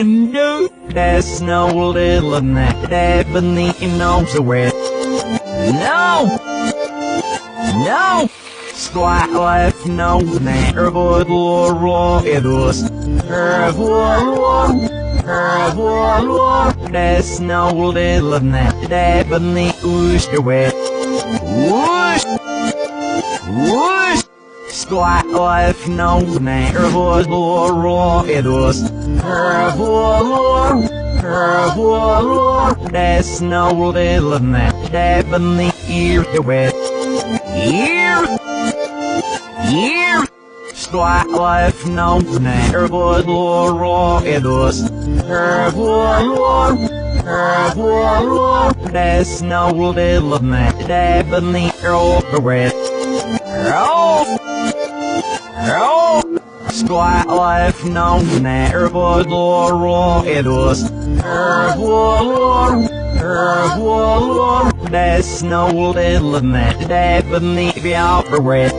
window, there's no little net beneath your nose away. No! No! Squat left no matter what law it was. There's no little net beneath your way. Whoosh! Whoosh! Squat left no matter what law it was. There's no little net beneath your way. Here! Squat left no matter what law it was. There's no little net beneath your way. Squat left no matter what law it was. There's no little net beneath your way.